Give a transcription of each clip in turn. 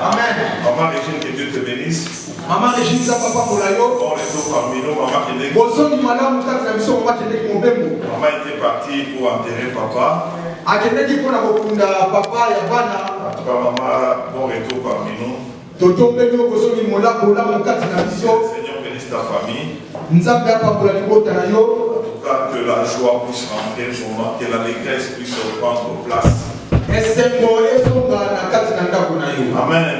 Amen. Maman Régine, que Dieu te bénisse. Maman Régine, ça papa pour la yo. Bon retour parmi nous, maman Kédek. Maman était partie pour enterrer papa. En tout cas, maman, bon retour parmi nous. Seigneur, bénisse ta famille. En tout cas, que la joie puisse rentrer, que l'allégresse puisse reprendre place. Amen. Amen.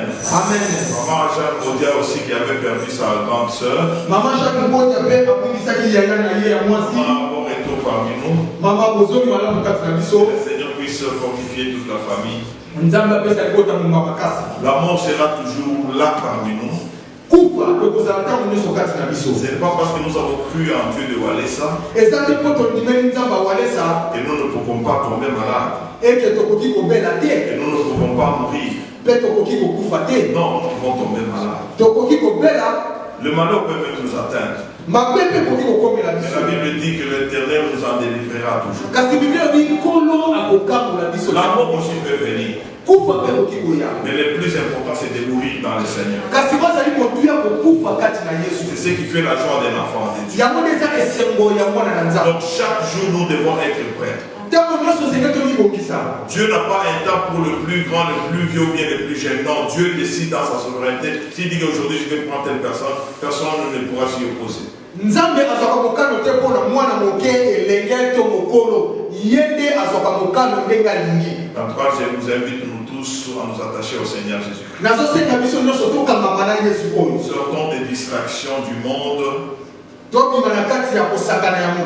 Maman Jacques Rodia aussi qui avait perdu sa grande soeur. Maman Jacques Rodia avait perdu sa bon retour parmi nous. Maman que le Seigneur puisse fortifier toute la famille. La mort sera toujours là parmi nous. Ce n'est pas parce que nous avons cru en Dieu de Walesa que nous ne pouvons pas tomber malades. Et nous ne pouvons pas mourir. Non, nous pouvons tomber malades. Le malheur peut même nous atteindre. Mais la Bible dit que l'Éternel nous en délivrera toujours. La mort aussi peut venir. Mais le plus important, c'est de mourir dans le Seigneur. C'est ce qui fait la joie d'un enfant de Dieu. Donc chaque jour, nous devons être prêts. Dieu n'a pas un temps pour le plus grand, le plus vieux ou bien le plus jeune. Non, Dieu décide dans sa souveraineté. S'il dit qu'aujourd'hui je vais prendre telle personne, personne ne pourra s'y opposer. En tout cas, je vous invite nous tous à nous attacher au Seigneur Jésus-Christ. Sortons des distractions du monde.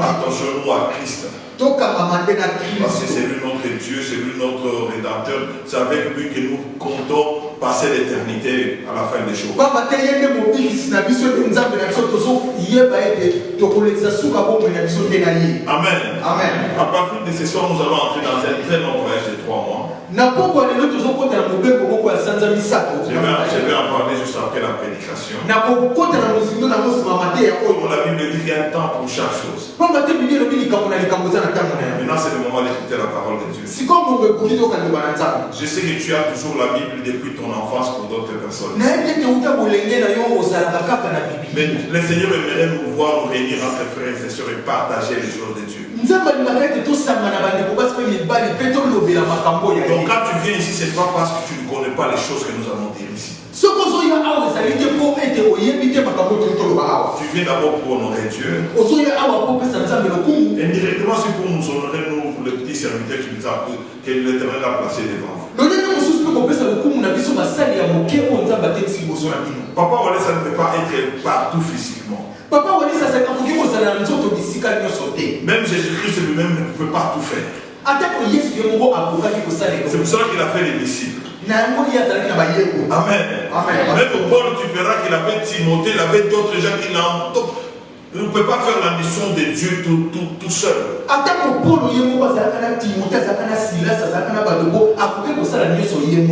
Attachons-nous à Christ. Parce que c'est lui notre Dieu, c'est lui notre rédempteur. C'est avec lui que nous comptons passer l'éternité à la fin des choses. Amen. Amen. À partir de ce soir, nous allons entrer dans un très long voyage de 3 mois. Je vais en parler juste après la prédication. La Bible dit qu'il y a un temps pour chaque chose. Maintenant, c'est le moment d'écouter la parole de Dieu. Je sais que tu as toujours la Bible depuis ton enfance pour d'autres personnes. Mais le Seigneur aimerait nous voir nous réunir entre frères et sœurs et partager les choses de Dieu. Donc quand tu viens ici, ce n'est pas parce que tu ne connais pas les choses que nous allons dire ici. Tu viens d'abord pour honorer Dieu. Et directement, c'est pour nous honorer, nous, le petit serviteur qui nous a que l'Éternel a placé devant vous. Papa Walesa ne peut pas être partout physiquement. Même Jésus-Christ lui-même ne peut pas tout faire. C'est pour cela qu'il a fait les disciples. Amen. Même Paul, tu verras qu'il avait Timothée, il avait d'autres gens qui l'ont. Il ne peut pas faire la mission de Dieu tout seul.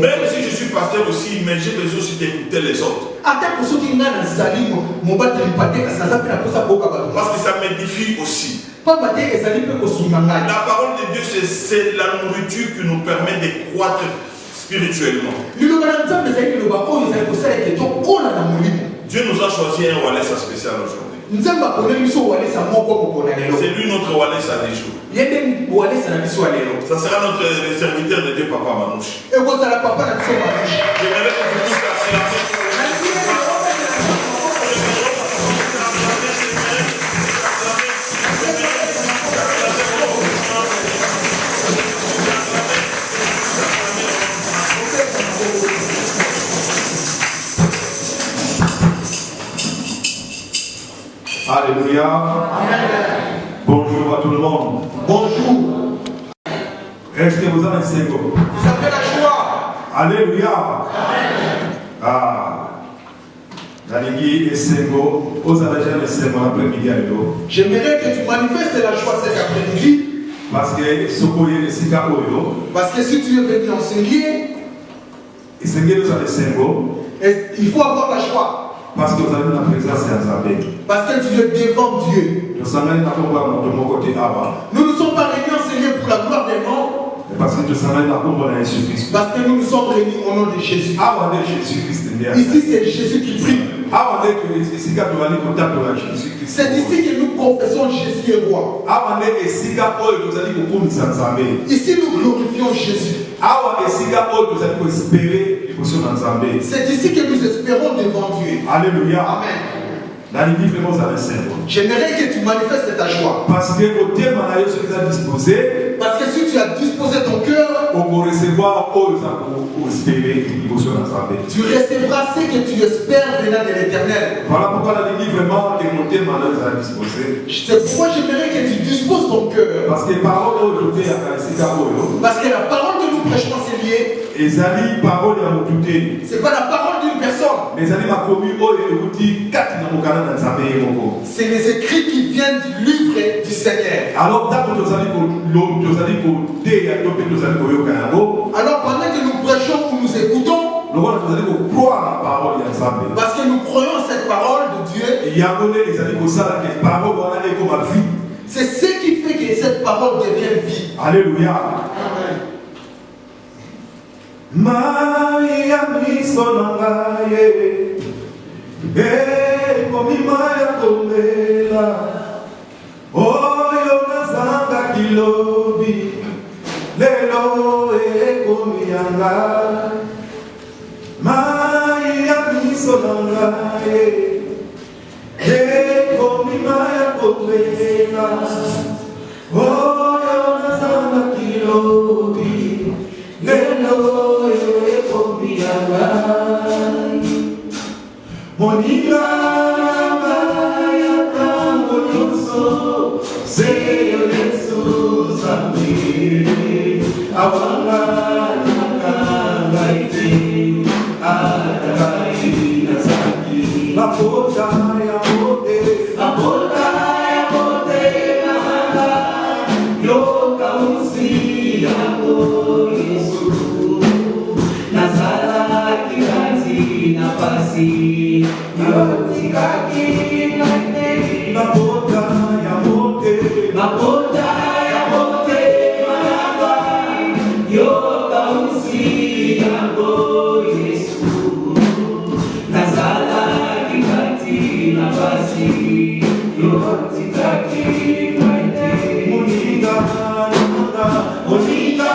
Même si je suis pasteur aussi, mais j'ai besoin aussi d'écouter les autres. Parce que ça m'édifie aussi. La parole de Dieu, c'est la nourriture qui nous permet de croître spirituellement. Dieu nous a choisi un Walesa spécial aujourd'hui. C'est lui notre Walesa des jours. Ça sera notre serviteur de Dieu, Papa Manouche. J'aimerais que vous tous Alléluia. Bonjour à tout le monde. Bonjour. Est-ce que vous avez un Sengo? Ça fait la joie. Alléluia. Ah. Nalingi et Sengo. Aux déjà le Sengo l'après-midi à l'eau. J'aimerais que tu manifestes la joie cet après-midi. Parce que ce qu'on est ici, parce que si tu es venu enseigner, il faut avoir la joie. Parce que vous avez la présence de Zambé. Parce que tu es devant Dieu. Nous ne sommes pas réunis enseigner pour la gloire des noms. Parce que tu savais la pauvre de Jésus-Christ. Parce que nous nous sommes réunis au nom de Jésus. Ici c'est Jésus qui prie. C'est ici que nous confessons Jésus est roi. Ici nous glorifions Jésus. C'est ici que nous espérons devant Dieu. Alléluia. Amen. J'aimerais que tu manifestes ta joie. Parce que au thème on a disposé. Parce que si tu as disposé ton cœur, on va recevoir tu recevras ce que tu espères venant de l'Éternel. Voilà pourquoi la Bible vraiment que mon thème on a disposé. C'est pourquoi j'aimerais que tu disposes ton cœur. Parce que la parole que nous prêchons c'est lié. C'est pas la parole d'une personne. C'est les écrits qui viennent du livre du Seigneur. Alors pendant que nous prêchons ou nous écoutons, parce que nous croyons à cette parole de Dieu, c'est ce qui fait que cette parole devienne vie. Alléluia. Amen. Maria misonangaye komi maya komela oyo nazanga kilobi lelo komi yanga Maria misonangaye komi maya komela oyo nazanga kilobi lelo Monica Maya Tango Yuso Seyo Jesus Amiri Awanga Nakanga Iti Atakai Nasaki Lapota ya Mote Lapota ya Mote Nahanga Yoka Usi Yako Yesu Nazala Kikati Napasi Yoti Kaki Nate Napota ya Mote Napota ya Mote Manaba Yoka Usi Yako Yesu Nazala Kikati Napasi Yoti Kaki Nate Moninga Moninga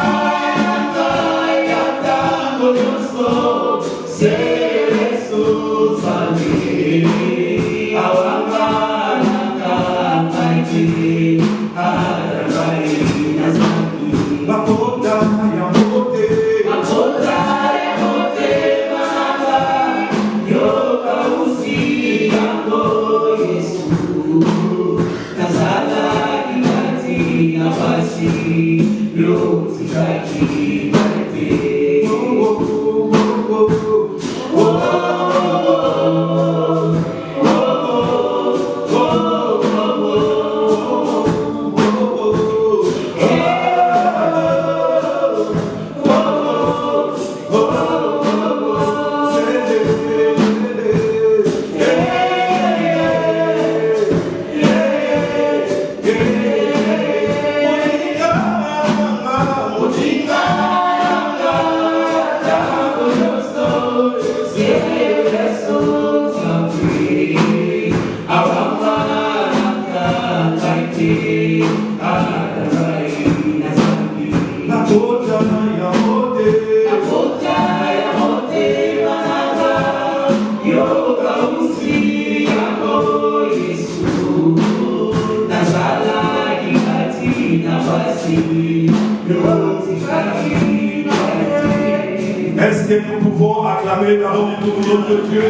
Est-ce que nous pouvons acclamer la parole du nom de Dieu?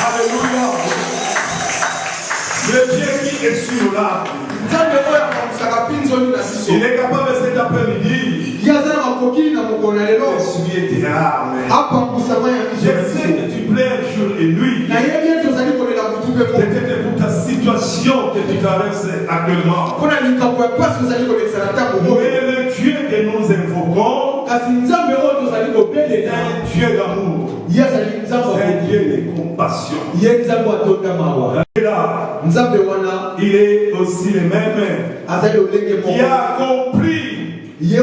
Alléluia. Le Dieu qui est sur l'arbre, il est capable cet après-midi d'essuyer tes larmes. Je sais que tu pleures jour et nuit. Peut-être pour ta situation que tu traverses actuellement. Mais le Dieu que nous invoquons est un Dieu d'amour. C'est un Dieu de compassion. Et là, il est aussi le même, qui a accompli, qui a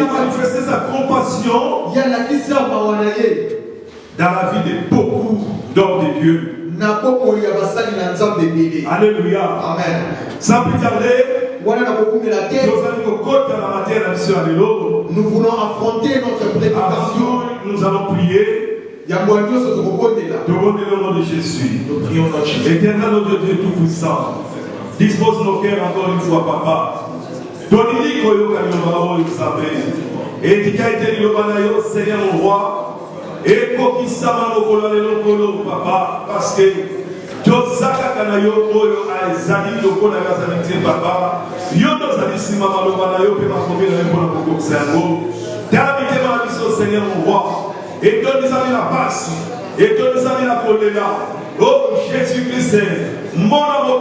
manifesté sa compassion dans la vie de beaucoup d'hommes de Dieu. Alléluia. Amen. Sans plus tarder, nous voulons affronter notre prédication. Nous allons prier. Demandez le nom de Jésus. Nous prions notre Jésus. Éternel notre Dieu tout-puissant, dispose nos cœurs encore une fois, Papa. Donne-nous et Seigneur mon roi, et Papa, parce que Josaka Kanayo Oyo Aizani Lokola Gazanite Papa, Yodo Zadissima Malobanayo, Pemakomi, la Lepona Poko Sango, Talamite Malabiso, Seigneur mon roi, et donne-nous la passe, et donne-nous la colère. Oh Jésus-Christ, mon amour,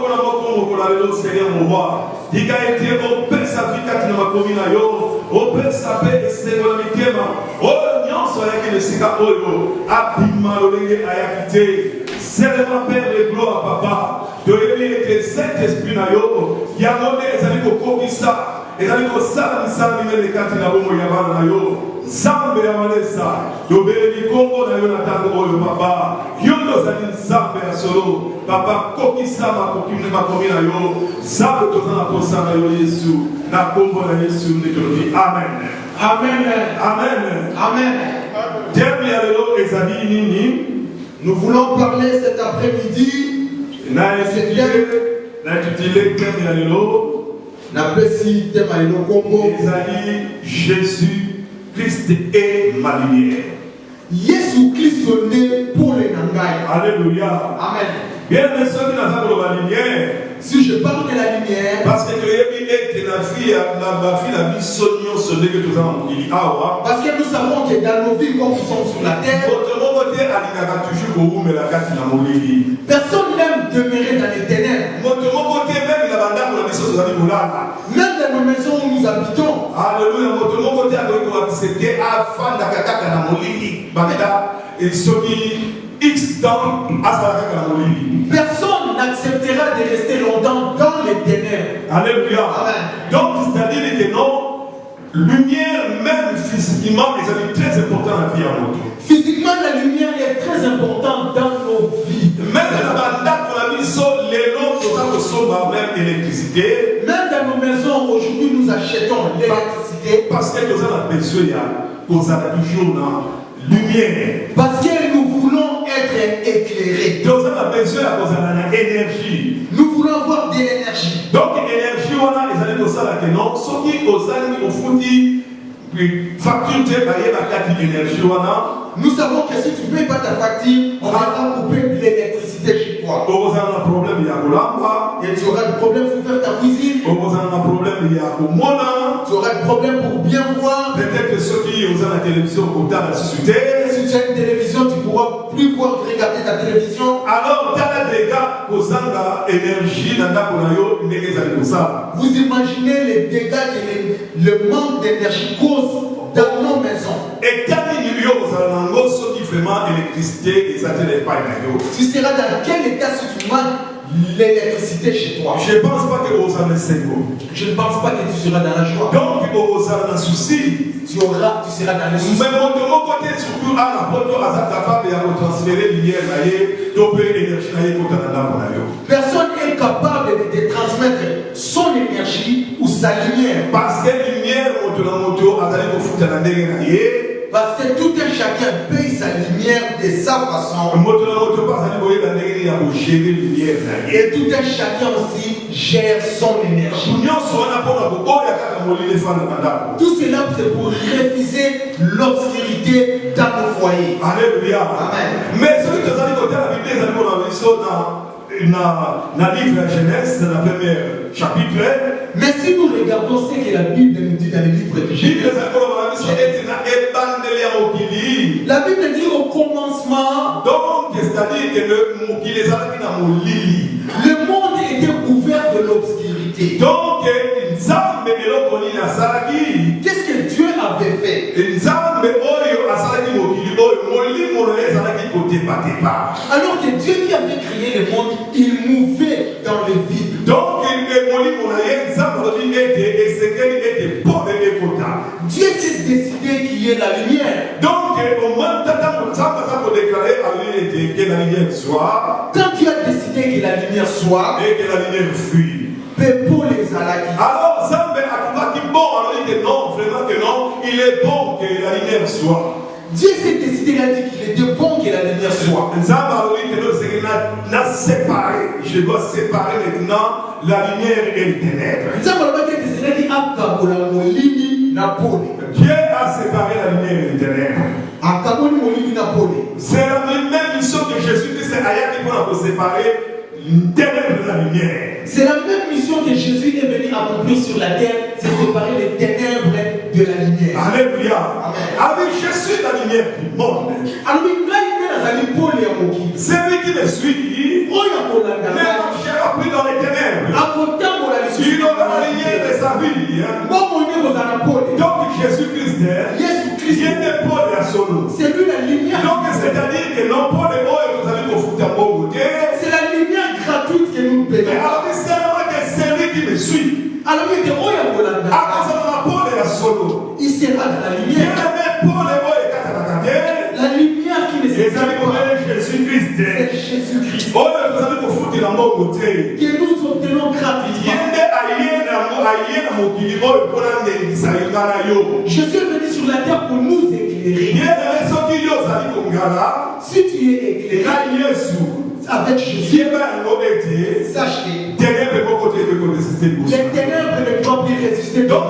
Seigneur mon roi, il a été au Père Safikat Namakominayo, au Père Sapé et Seigneur Mitema, oh Nyon Soyaki de Sika Oyo, Abima Lolenge Ayakite, seulement Père de gloire, Papa, de l'évêque et Saint-Esprit Nayo, Yamone, Zaliko Kokisa, et Zaliko Salam de Katina Bomo Yamana Nayo, Zambe Yamanesa, Dobeli Congo Nayo Natako Oyo, Papa, Yondo Zanin Zambe Solo, Papa Kokisa, ma Komina Yo, Zambe Tozana Posana Yo Yesu, na Congo na Yesu, Amen. Amen. Amen. Amen. Amen. Nous voulons parler cet après-midi. Jésus Christ est ma lumière. Jésus Christ est né pour les Nangai. Alléluia. Amen. Bien sûr, qui n'a pas de la lumière. Si je parle de la lumière, parce que parce que nous savons que dans nos vies, comme nous sommes sur la terre, personne n'aime demeurer dans les ténèbres. Même dans nos maisons où nous habitons. Alléluia. Personne n'acceptera de rester longtemps dans les ténèbres. Alléluia. Amen. Donc, c'est-à-dire que non, lumière, même physiquement, est très important dans la vie à notre. Physiquement, la lumière est très importante dans nos vies. Même dans la les noms même électricité. Même dans nos maisons, aujourd'hui, nous achetons l'électricité. Parce que nous avons besoin toujours lumière. Parce que nous voulons être éclairés. Nous avons besoin d'énergie. Nous voulons avoir de l'énergie. Donc l'énergie, on a les années de ça là que non. Ceux qui aux années au fouti facture de l'énergie, nous savons que si tu ne payes pas ta facture, on va couper l'électricité chez toi. Et tu auras un problème pour faire ta cuisine. Tu auras un problème pour bien voir. Peut-être que ceux qui ont la télévision pour ta société. Si tu as une télévision, tu ne pourras plus voir regarder ta télévision. Alors, tu as des gars qui ont l'énergie dans ta vous imaginez les dégâts que le manque d'énergie cause dans nos maisons. Et quand il y a vraiment électricité, tu seras dans quel état si tu manques l'électricité chez toi? Je ne pense pas que vous avez un ségo. Je ne pense pas que tu seras dans la joie. Donc, vous avez un souci. Tu seras dans le souci. Mais de mon côté, surtout à la porte, à sa capable de transférer l'hier, personne n'est capable de transmettre son énergie ou sa lumière. Parce que la lumière, parce que tout un chacun paye sa lumière de sa façon. Et tout un chacun aussi gère son énergie. Tout cela c'est pour refuser l'obscurité dans nos foyers. Alléluia. Amen. Mais ce que vous avez côté la Bible, dans le livre de Genèse, dans le premier chapitre. Mais si nous regardons ce que la Bible nous dit dans le livre de Genèse, la Bible dit au commencement, donc c'est-à-dire que le monde était couvert de l'obscurité. Donc, qu'est-ce que Dieu avait fait? Alors que Dieu qui avait créé le monde, il mouvait dans le vide. Donc, décidé qu'il y ait la lumière. Donc, au moment où ça pour déclarer que la lumière soit, quand tu as décidé que la lumière soit, et que la lumière fuit, pour les alaki. alors, Zambé a dit bon, alors il dit non, vraiment que non, il est bon que la lumière soit. Dieu s'est décidé, il a dit qu'il était bon que la lumière soit. N'a séparé, je dois séparer maintenant la lumière et les ténèbres. Dieu a séparé la lumière et les ténèbres. C'est la même mission que Jésus-Christ a séparé les ténèbres de la lumière. C'est la même mission que Jésus est venu accomplir sur la terre, c'est séparer les ténèbres de la lumière. Alléluia. Avec Jésus, la lumière du monde. Celui qui me suit ne marchera plus dans les ténèbres. Il aura la lumière de sa vie. Donc Jésus-Christ est Paul et Solo. C'est lui la lumière. Donc c'est-à-dire que non Paul et moi, vous allez vous foutre à mon côté. C'est la lumière gratuite que nous payons. Alors c'est seulement que celui qui me suit. Alors il dit, à cause de Paul et Solo. Il sera dans la lumière. La lumière qui ne s'est pas. Jésus-Christ. C'est Jésus-Christ. Oh, vous allez vous foutre dans mon côté. Que nous obtenons gratuitement. Jésus est venu sur la terre pour nous éclairer. Si tu es éclairé avec Jésus, sache que les ténèbres ne peuvent plus résister. Donc,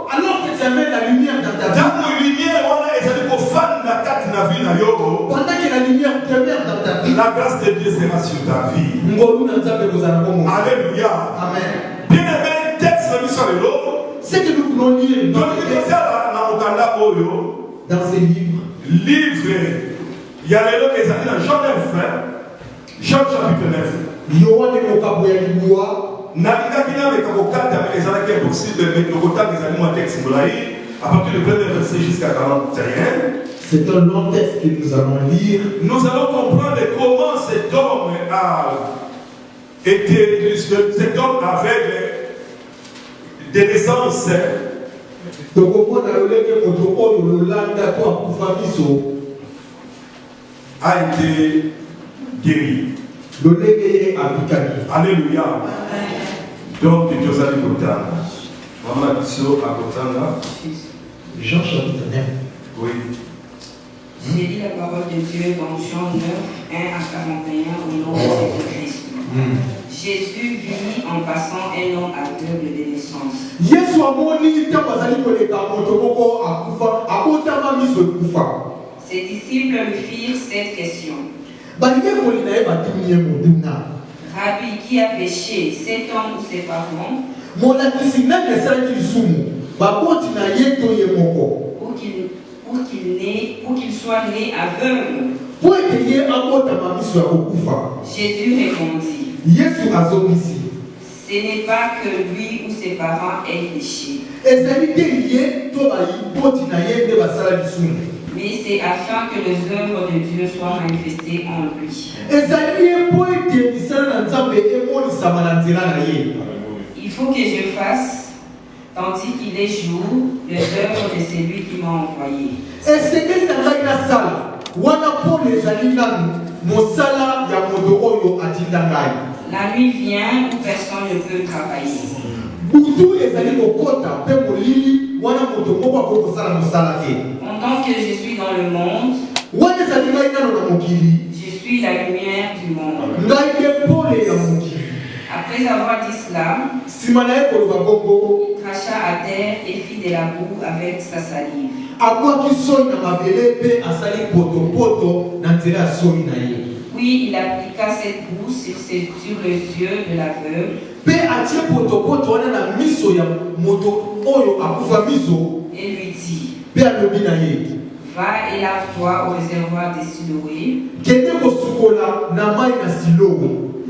alors que tu amènes la lumière dans ta vie, pendant que la lumière demeure dans ta vie, la grâce de Dieu sera sur ta vie. Alléluia. Amen. Bien-aimé, texte de l'eau. C'est que nous voulons lire dans ces livres. Livre, il y a les lots qui sont dans Jean 9, Jean chapitre 9. À partir du premier verset jusqu'à 41. C'est un long texte que nous allons lire. Nous allons comprendre comment cet homme avait des naissances. A été guéri. Alléluia. Donc, Dieu a dit Maman Bisso à Kotanga. Jean chapitre 9. Oui. J'ai dit la parole de Dieu dans Jean 9, 1 à 41 au nom de Jésus-Christ. Jésus vit en passant un homme aveugle de naissance. Ses disciples lui firent cette question. Rabbi, qui a péché, cet homme ou ses parents, pour qu'il soit né aveugle? Jésus répondit, ce n'est pas que lui ou ses parents aient péché, mais c'est afin que les œuvres de Dieu soient manifestées en lui. Il faut que je fasse, tandis qu'il est jour, les œuvres de celui qui m'a envoyé. La nuit vient où personne ne peut travailler. Pendant que je suis dans le monde, je suis la lumière du monde. Après avoir dit cela, il cracha à terre et fit de la boue avec sa salive. Puis il appliqua cette boue sur les yeux de l'aveugle et lui dit, va et lave-toi au réservoir des Siloé,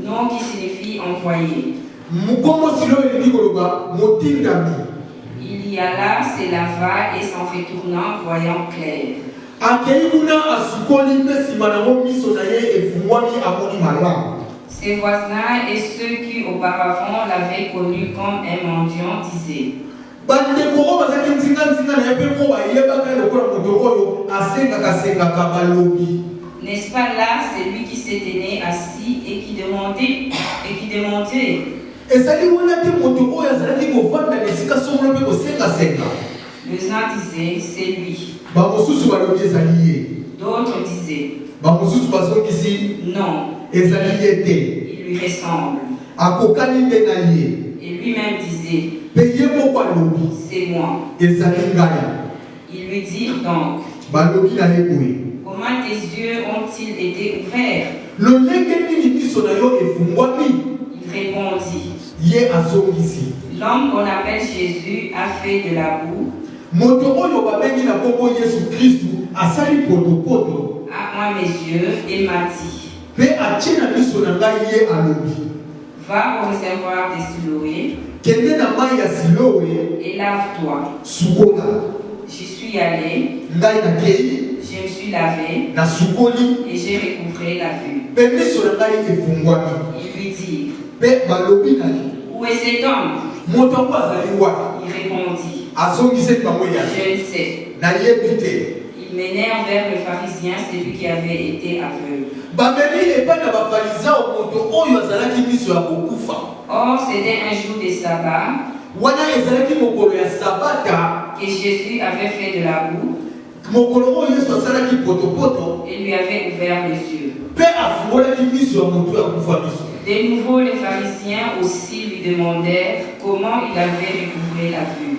nom qui signifie envoyé. Il y alla, se lava et s'en retournant, voyant clair. Ses voisins et ceux qui auparavant l'avaient connu comme un mendiant disaient, N'est-ce pas là, c'est lui qui s'était assis et qui demandait. Les uns disaient, c'est lui. D'autres disaient, non, il lui ressemble. Et lui-même disait, c'est moi. Il lui dit donc, comment tes yeux ont-ils été ouverts? Il répondit, l'homme qu'on appelle Jésus a fait de la boue à moi mes yeux et m'a dit, va au réservoir de Siloé et lave-toi. J'y suis allé, je me suis lavé et j'ai recouvré la vue. Il lui dit, où est cet homme? Il répondit, je ne sais. Ils menèrent vers le pharisien, celui qui avait été aveugle. Or, c'était un jour de sabbat que Jésus avait fait de la boue et lui avait ouvert les yeux. De nouveau, les pharisiens aussi lui demandèrent comment il avait recouvré la vue.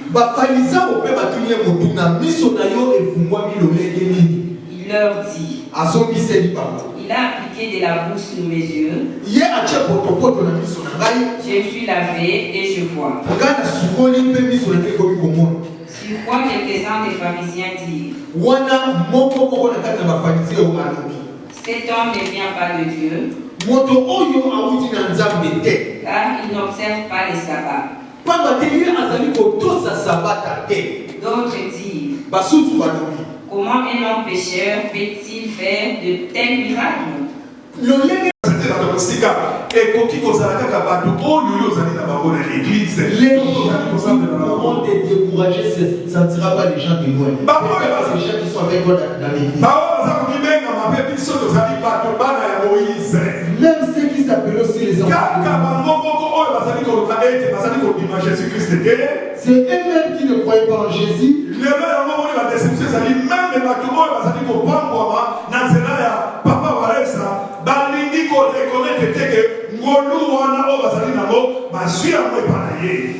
Il leur dit, il a appliqué de la boue sur mes yeux. Je me suis lavé et je vois. Sur quoi quelques-uns des pharisiens dirent, cet homme ne vient pas de Dieu, car il n'observe pas les sabbats. D'autres disent, comment un homme pécheur peut-il faire de tels miracles? Et pour qui vous avez les gens vont te décourager, ça ne sera pas les gens de loin. C'est les gens qui sont avec toi dans l'église. Même ceux qui s'appellent aussi les enfants. C'est eux-mêmes qui ne croyaient pas en Jésus.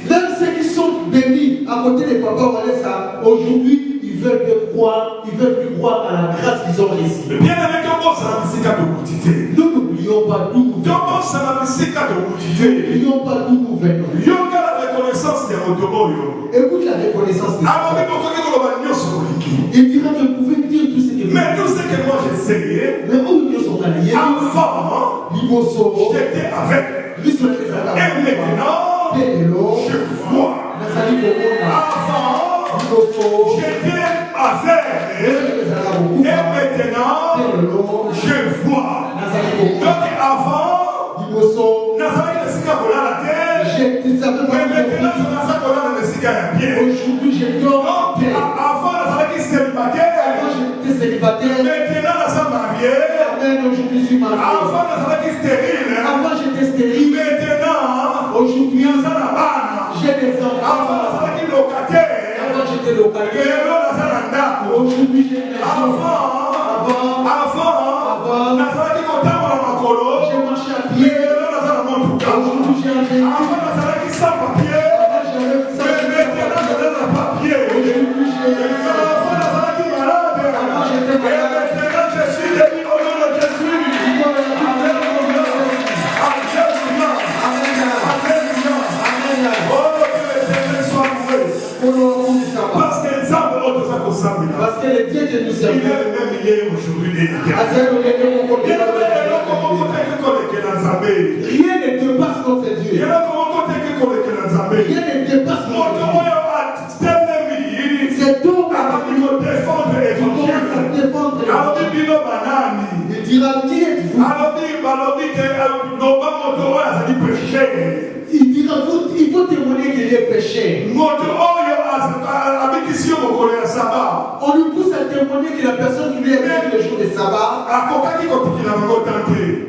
Même ceux qui sont bénis à côté de Papa Walesa, aujourd'hui, ils veulent plus croire à la grâce qu'ils ont reçue. Nous n'oublions pas d'où nous venons. N'oublions pas d'où nous venons. Écoute la reconnaissance de Dieu. Il dira que vous pouvez dire tout ce que vous. Mais tout ce que moi j'essayais, mais où ils sont allés, avant, j'étais avec. Et maintenant, je vois. Avant, j'étais avec. Et maintenant, je vois. Donc avant, aujourd'hui je dors en paix. Avant, j'étais célibataire. Maintenant, aujourd'hui je suis marié. Avant j'étais stérile. Aujourd'hui j'ai des enfants. Avant j'étais locataire. Aujourd'hui j'ai des enfants. J'ai marché à pied. Aujourd'hui j'ai un véhicule. Sans papier. Parce que le Dieu que nous servons, il est le même hier, aujourd'hui et hier. Rien ne dépasse notre Dieu. Rien ne dépasse notre Dieu. C'est donc à défendre l'évangile. Il dira qui êtes-vous? Il dira il faut témoigner qu'il est péché. On lui pousse à témoigner que la personne qui lui est venue le jour de sabbat,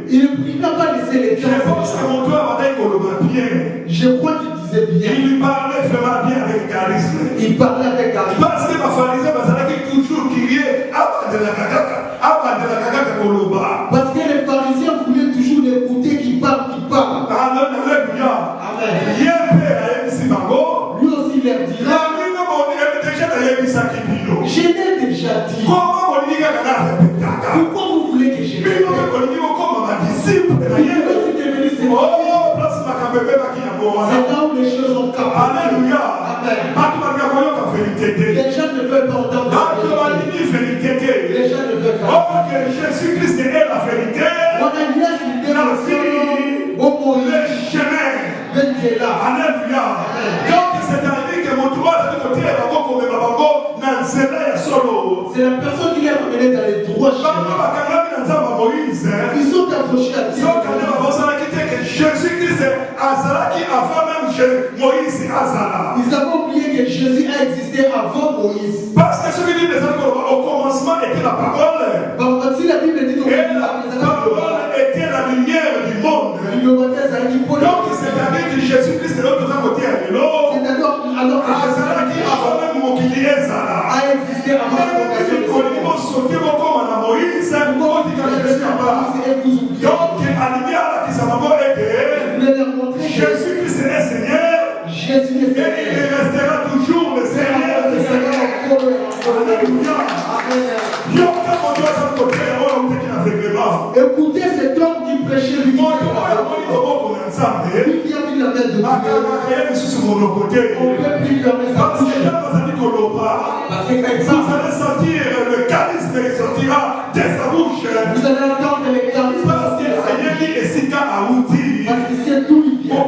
il n'a pas laissé les temps. Je crois qu'il disait bien. Il lui parlait vraiment bien avec charisme. Il parlait avec charisme. Parce que ma pharisien va toujours crier Abba de la Kagaka Koloba. Parce que les pharisiens voulaient toujours l'écouter qui parle. Alléluia. Amen. Lui aussi il leur dira. Je l'ai déjà dit. Pourquoi vous voulez que je le répète? C'est là où les choses ont capté. Alléluia. Les gens ne veulent pas entendre la vérité. Les gens ne veulent pas. Oh, que Jésus-Christ est la vérité. Le chemin. Alléluia. Donc c'est-à-dire que mon toit, c'est la personne qui l'a amené dans les droits chemins. Ils sont approchés à Dieu. Jésus-Christ Azalaki avant même Moïse Azala. Ils avaient oublié que Jésus a existé avant Moïse. Parce que ce qui dit au commencement était la parole. Si la Bible dit et la parole était la lumière du monde. Donc c'est-à-dire que Jésus-Christ est l'autre côté à l'eau. Alors que Azalaki avant même Moïse Azala. A existé avant la fondation de Moïse. Donc à lumière qui s'en va aider. Jésus-Christ est Seigneur. Jésus est Seigneur. Et il restera toujours le Seigneur. Alléluia. Écoutez cet homme qui prêchait lui. Lui qui a mis la main de Dieu. On peut plus fermer sa bouche. Parce que vous allez sentir le charisme qui sortira de sa bouche. Vous allez entendre les charismes. Parce que c'est tout il vient.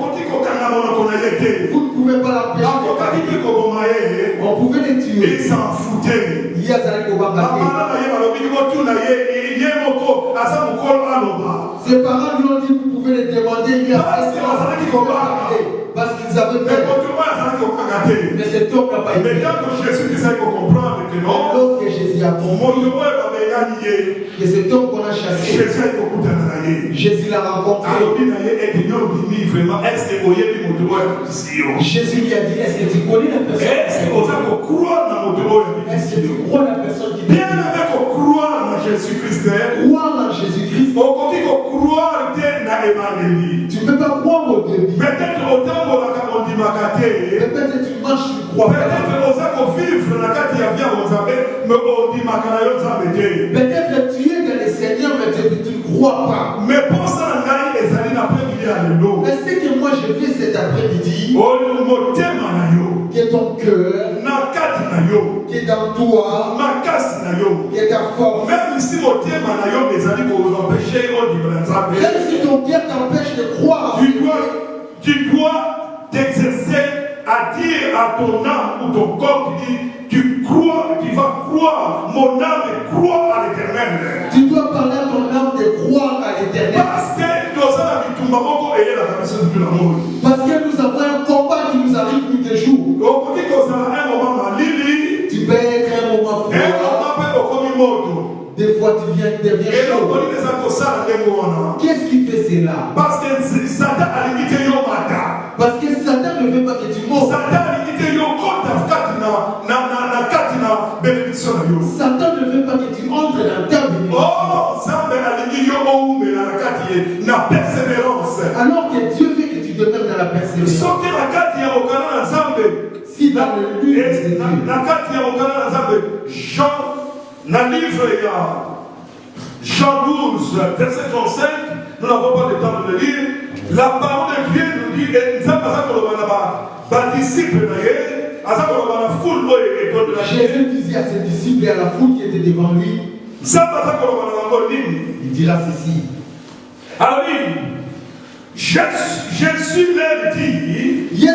Vous ne pouvez pas l'empêcher. On pouvait les tuer. Ils s'en foutaient. Il y a ça qui va ses parents lui ont dit vous pouvez les demander. Il y a parce qu'ils avaient peur. Mais cet homme n'a pas été. Lorsque Jésus a compris que cet homme qu'on a chassé, Jésus l'a rencontré. Jésus lui a dit est-ce que tu connais la personne? Est-ce que tu crois la personne qui bien aimé qu'on croit en Jésus-Christ. Croire en Jésus-Christ. Tu ne peux pas croire au début. Peut-être autant peut-être tu marches, tu crois. Peut-être tu es dans le Seigneur, mais tu ne crois pas. Mais pour ça, mais ce que moi je fais cet après-midi, qui est ton cœur, qui est dans toi, qui est ta force. Même si ton cœur t'empêche de croire, tu dois t'exercer à dire à ton âme ou ton corps qui dit tu crois, tu vas croire, mon âme croit à l'éternel. Tu dois parler à ton âme de croire à l'éternel. Parce que nous avons un combat qui nous arrive tous les jours. Tu peux être un moment froid. Des fois tu deviens chaud. Qu'est-ce qui fait cela? Parce que Satan a limité yo mata. Parce que Satan ne veut pas que tu montes. Satan a limité yo Satan ne veut pas que tu entres dans ta bénédiction. Oh, Satan a limité yo na persévérance. Alors que Dieu veut que tu demeures dans la persévérance. Si dans le lieu de Dieu. Jean, dans le livre Jean 12, verset 35, nous n'avons pas le temps de le lire. La parole de Dieu nous dit, Jésus disait à ses disciples et à la foule qui était devant lui, il dira ceci. Alors, Jésus leur dit, la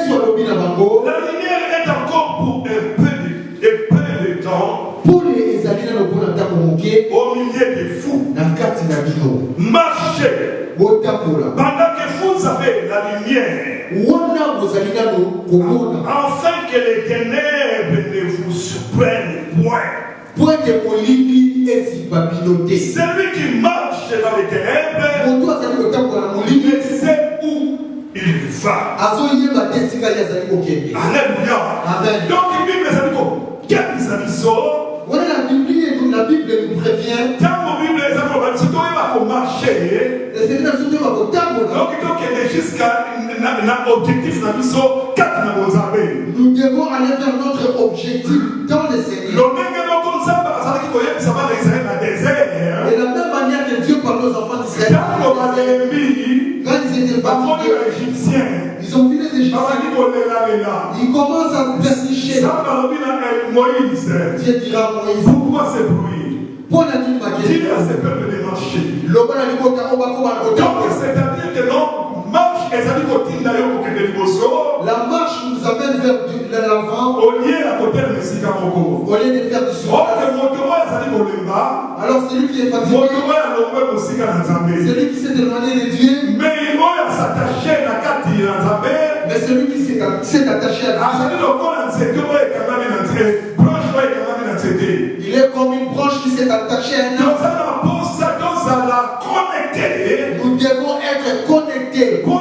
lumière est encore pour un peu de temps. Au milieu des fous, marchez pendant que vous avez la lumière, afin que les ténèbres point. Celui qui marche dans les ténèbres, il sait où il va. Alléluia. Amen. Donc, la Bible la Bible nous prévient. Quand la Bible est marcher, donc il est jusqu'à l'objectif. Nous devons aller vers notre objectif dans le Seigneur. Et de la même manière que Dieu parle aux enfants d'Israël, quand ils étaient fatigués, ils ont vu les Égyptiens. Ils commencent à persicher. Dieu dira à Moïse, pourquoi ce bruit? Dis à ce peuple de marcher. Donc c'est-à-dire que l'on marche et ça dit la marche nous amène vers l'avant. Au lieu à côté de au lieu de faire du surplace. Alors celui qui est fatigué, celui qui s'est éloigné de Dieu, mais celui qui s'est attaché à Dieu, il est comme une branche qui s'est attachée à un arbre. Nous devons être connectés pour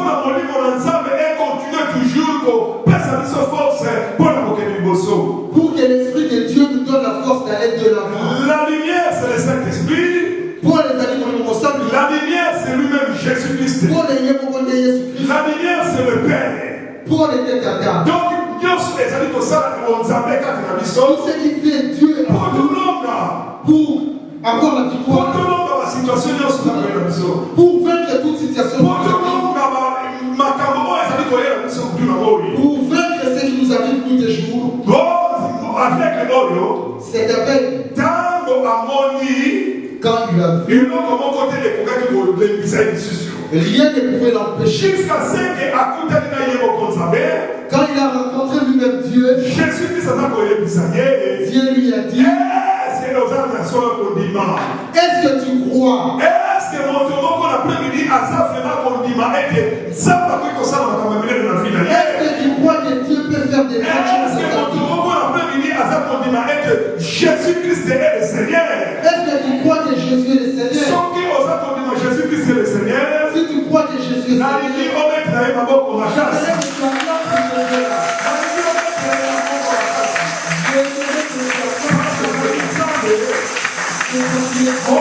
que l'Esprit de Dieu nous donne la force d'aller de l'avant. La lumière, c'est le Saint-Esprit. Pour les animaux, la lumière, c'est lui-même Jésus-Christ. Pour les la lumière, c'est le Père. Pour les tétatars. Donc, Dieu, les amis, pour ça, on s'appelle quand il a mis tout ce qui fait Dieu pour tout le monde. Pour avoir la victoire. Pour tout le monde, la situation, pour vaincre toute situation. Pour tout le monde, pour vaincre ce qui nous arrive tous les jours. C'est avec quand il a vu. Rien ne pouvait l'empêcher. Jusqu'à ce que quand il a rencontré lui-même Dieu, Dieu lui a dit, est-ce que tu crois? Est-ce que mon tour qu'on a prévu à ça vraiment qu'on dit ça va que ça va quand même de la vie. Est-ce que tu crois que Dieu peut faire des grandes choses? Est-ce que mon tour qu'on a prévu à ça qu'on dit Jésus-Christ est le Seigneur? Est-ce que tu crois que Jésus est le Seigneur? Sauf que Jésus-Christ est le Seigneur. Si tu crois que Jésus est le Seigneur, on